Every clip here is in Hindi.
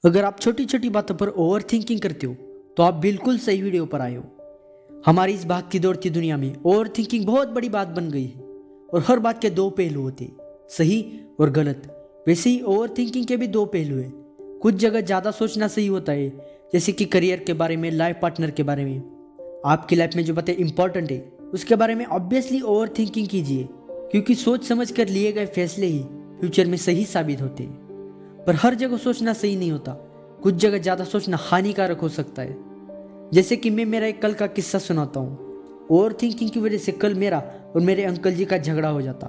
अगर आप छोटी छोटी बातों पर ओवर थिंकिंग करते हो तो आप बिल्कुल सही वीडियो पर आए हो। हमारी इस भागती दौड़ती दुनिया में ओवर थिंकिंग बहुत बड़ी बात बन गई है और हर बात के दो पहलू होते हैं, सही और गलत। वैसे ही ओवर थिंकिंग के भी दो पहलू हैं। कुछ जगह ज़्यादा सोचना सही होता है, जैसे कि करियर के बारे में, लाइफ पार्टनर के बारे में, आपकी लाइफ में जो बातें इंपॉर्टेंट है उसके बारे में ऑब्वियसली ओवर थिंकिंग कीजिए, क्योंकि सोच समझ कर लिए गए फैसले ही फ्यूचर में सही साबित होते हैं। पर हर जगह सोचना सही नहीं होता। कुछ जगह ज़्यादा सोचना हानिकारक हो सकता है। जैसे कि मैं मेरा एक कल का किस्सा सुनाता हूँ। ओवर थिंकिंग की वजह से कल मेरा और मेरे अंकल जी का झगड़ा हो जाता।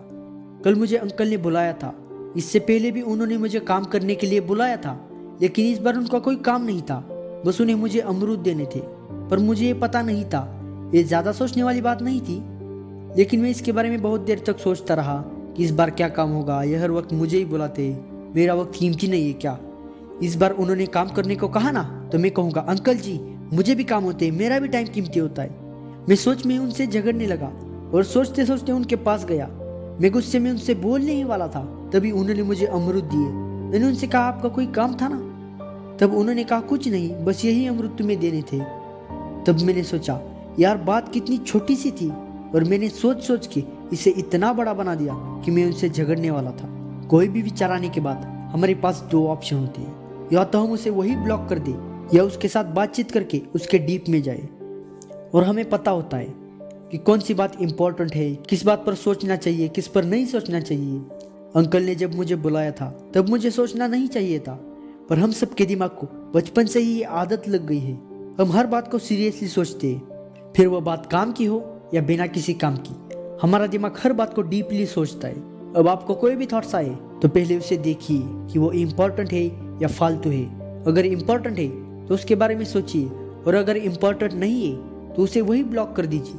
कल मुझे अंकल ने बुलाया था। इससे पहले भी उन्होंने मुझे काम करने के लिए बुलाया था, लेकिन इस बार उनका कोई काम नहीं था, बस उन्हें मुझे अमरूद देने थे। पर मुझे ये पता नहीं था, ये ज़्यादा सोचने वाली बात नहीं थी। लेकिन मैं इसके बारे में बहुत देर तक सोचता रहा कि इस बार क्या काम होगा। यह हर वक्त मुझे ही बुलाते, मेरा वक्त कीमती नहीं है क्या? इस बार उन्होंने काम करने को कहा ना, तो मैं कहूँगा अंकल जी मुझे भी काम होते हैं, मेरा भी टाइम कीमती होता है। मैं सोच में उनसे झगड़ने लगा और सोचते सोचते उनके पास गया। मैं गुस्से में उनसे बोलने ही वाला था, तभी उन्होंने मुझे अमरूद दिए। मैंने उनसे कहा आपका कोई काम था ना? तब उन्होंने कहा कुछ नहीं, बस यही अमरूद तुम्हें देने थे। तब मैंने सोचा यार बात कितनी छोटी सी थी, और मैंने सोच सोच के इसे इतना बड़ा बना दिया कि मैं उनसे झगड़ने वाला था। कोई भी विचार आने के बाद हमारे पास दो ऑप्शन होते हैं, या तो हम उसे वही ब्लॉक कर दें या उसके साथ बातचीत करके उसके डीप में जाए। और हमें पता होता है कि कौन सी बात इंपॉर्टेंट है, किस बात पर सोचना चाहिए, किस पर नहीं सोचना चाहिए। अंकल ने जब मुझे बुलाया था तब मुझे सोचना नहीं चाहिए था, पर हम सबके दिमाग को बचपन से ही आदत लग गई है। हम हर बात को सीरियसली सोचते हैं, फिर वह बात काम की हो या बिना किसी काम की। हमारा दिमाग हर बात को डीपली सोचता है। अब आपको कोई भी थॉट्स आए तो पहले उसे देखिए कि वो इम्पोर्टेंट है या फालतू है। अगर इम्पोर्टेंट है तो उसके बारे में सोचिए, और अगर इम्पोर्टेंट नहीं है तो उसे वही ब्लॉक कर दीजिए।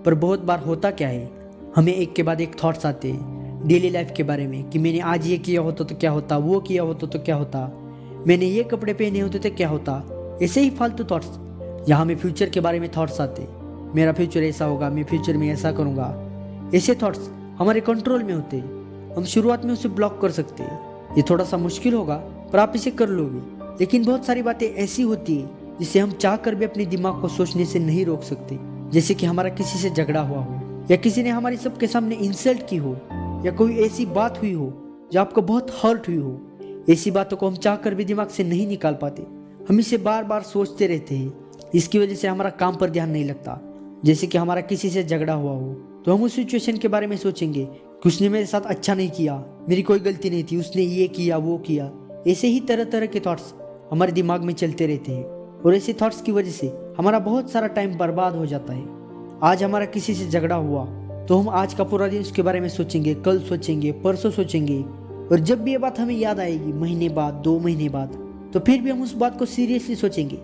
पर बहुत बार होता क्या है, हमें एक के बाद एक थॉट्स आते हैं डेली लाइफ के बारे में कि मैंने आज ये किया होता तो क्या होता, वो किया होता तो क्या होता, मैंने ये कपड़े पहने होते तो क्या होता। ऐसे ही फालतू थॉट्स। यहाँ हमें फ्यूचर के बारे में थॉट्स आते, मेरा फ्यूचर ऐसा होगा, मैं फ्यूचर में ऐसा करूँगा। ऐसे थॉट्स हमारे कंट्रोल में होते हैं। हम शुरुआत में उसे ब्लॉक कर सकते हैं। ये थोड़ा सा मुश्किल होगा पर आप इसे कर लोगे। लेकिन बहुत सारी बातें ऐसी होती है जिसे हम चाह कर भी अपने दिमाग को सोचने से नहीं रोक सकते। जैसे कि हमारा किसी से झगड़ा हुआ हो, या किसी ने हमारी सबके सामने इंसल्ट की हो, या कोई ऐसी बात हुई हो जो आपको बहुत हर्ट हुई हो। ऐसी बातों को हम चाह कर भी दिमाग से नहीं निकाल पाते। हम इसे बार बार सोचते रहते हैं। इसकी वजह से हमारा काम पर ध्यान नहीं लगता। जैसे कि हमारा किसी से झगड़ा हुआ हो तो हम उस सिचुएशन के बारे में सोचेंगे कि उसने मेरे साथ अच्छा नहीं किया, मेरी कोई गलती नहीं थी, उसने ये किया वो किया। ऐसे ही तरह तरह के थॉट्स हमारे दिमाग में चलते रहते हैं, और ऐसे थॉट्स की वजह से हमारा बहुत सारा टाइम बर्बाद हो जाता है। आज हमारा किसी से झगड़ा हुआ तो हम आज का पूरा दिन उसके बारे में सोचेंगे, कल सोचेंगे, परसों सोचेंगे, और जब भी ये बात हमें याद आएगी महीने बाद, 2 महीने बाद, तो फिर भी हम उस बात को सीरियसली सोचेंगे।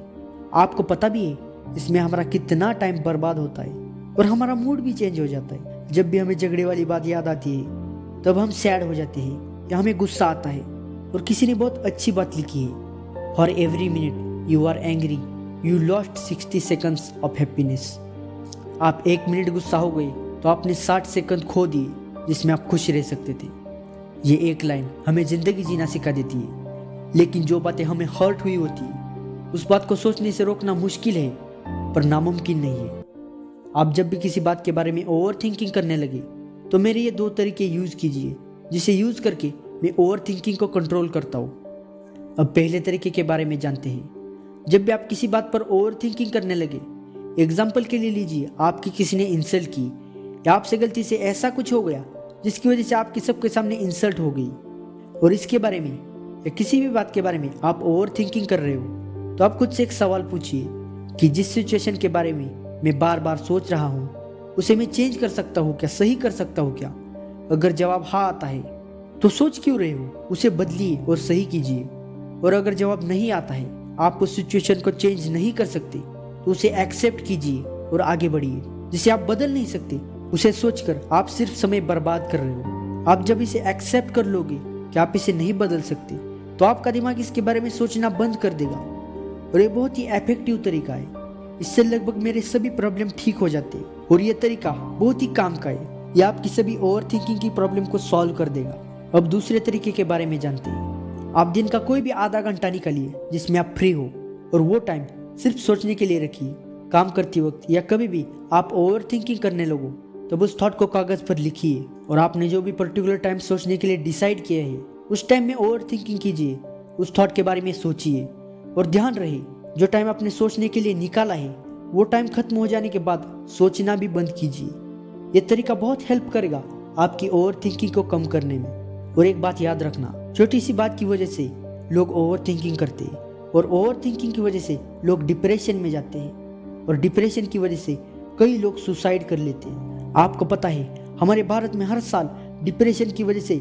आपको पता भी है इसमें हमारा कितना टाइम बर्बाद होता है, और हमारा मूड भी चेंज हो जाता है। जब भी हमें झगड़े वाली बात याद आती है तब हम सैड हो जाते हैं या हमें गुस्सा आता है। और किसी ने बहुत अच्छी बात लिखी है, for every minute you are angry you lost 60 seconds of happiness. आप 1 मिनट गुस्सा हो गए तो आपने 60 सेकंड खो दिए जिसमें आप खुश रह सकते थे। ये एक लाइन हमें जिंदगी जीना सिखा देती है। लेकिन जो बातें हमें हर्ट हुई होती है उस बात को सोचने से रोकना मुश्किल है, पर नामुमकिन नहीं है। आप जब भी किसी बात के बारे में ओवर थिंकिंग करने लगे तो मेरे ये 2 तरीके यूज़ कीजिए, जिसे यूज़ करके मैं ओवर थिंकिंग को कंट्रोल करता हूँ। अब पहले तरीके के बारे में जानते हैं। जब भी आप किसी बात पर ओवर थिंकिंग करने लगे, एग्जाम्पल के लिए लीजिए, आपकी किसी ने इंसल्ट की या आपसे गलती से ऐसा कुछ हो गया जिसकी वजह से आपके सबके सामने इंसल्ट हो गई, और इसके बारे में या किसी भी बात के बारे में आप ओवर थिंकिंग कर रहे हो, तो आप खुद से एक सवाल पूछिए कि जिस सिचुएशन के बारे में मैं बार बार सोच रहा हूँ उसे मैं चेंज कर सकता हूँ क्या, सही कर सकता हूँ क्या? अगर जवाब हाँ आता है तो सोच क्यों रहे हो, उसे बदलिए और सही कीजिए। और अगर जवाब नहीं आता है, आप उस सिचुएशन को चेंज नहीं कर सकते, तो उसे एक्सेप्ट कीजिए और आगे बढ़िए। जिसे आप बदल नहीं सकते उसे सोचकर आप सिर्फ समय बर्बाद कर रहे हो। आप जब इसे एक्सेप्ट कर लोगे कि आप इसे नहीं बदल सकते, तो आपका दिमाग इसके बारे में सोचना बंद कर देगा। और ये बहुत ही इफेक्टिव तरीका है। इससे लगभग मेरे सभी प्रॉब्लम ठीक हो जाते हैं, और ये तरीका बहुत ही काम का है। यह आपकी सभी ओवर थिंकिंग की प्रॉब्लम को सॉल्व कर देगा। अब दूसरे तरीके के बारे में जानते हैं। आप दिन का कोई भी आधा घंटा निकालिए जिसमें आप फ्री हो, और वो टाइम सिर्फ सोचने के लिए रखिए। काम करते वक्त या कभी भी आप ओवर थिंकिंग करने लगो तब उस थॉट को कागज पर लिखिए, और आपने जो भी पर्टिकुलर टाइम सोचने के लिए डिसाइड किया है उस टाइम में ओवर थिंकिंग कीजिए, उस थॉट के बारे में सोचिए। और ध्यान रहे, जो टाइम आपने सोचने के लिए निकाला है वो टाइम खत्म हो जाने के बाद सोचना भी बंद कीजिए। ये तरीका बहुत हेल्प करेगा आपकी ओवर थिंकिंग को कम करने में। और एक बात याद रखना, छोटी सी बात की वजह से लोग ओवर थिंकिंग करते हैं, और ओवर थिंकिंग की वजह से लोग डिप्रेशन में जाते हैं, और डिप्रेशन की वजह से कई लोग सुसाइड कर लेते हैं। आपको पता है हमारे भारत में हर साल डिप्रेशन की वजह से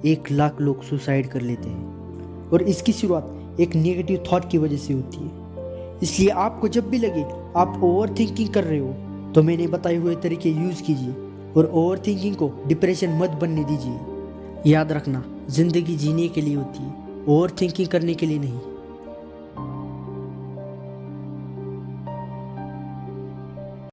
1 लाख लोग सुसाइड कर लेते हैं, और इसकी शुरुआत एक नेगेटिव थॉट की वजह से होती है। इसलिए आपको जब भी लगे आप ओवर थिंकिंग कर रहे हो तो मैंने बताए हुए तरीके यूज कीजिए, और ओवर थिंकिंग को डिप्रेशन मत बनने दीजिए। याद रखना, जिंदगी जीने के लिए होती है, ओवर थिंकिंग करने के लिए नहीं।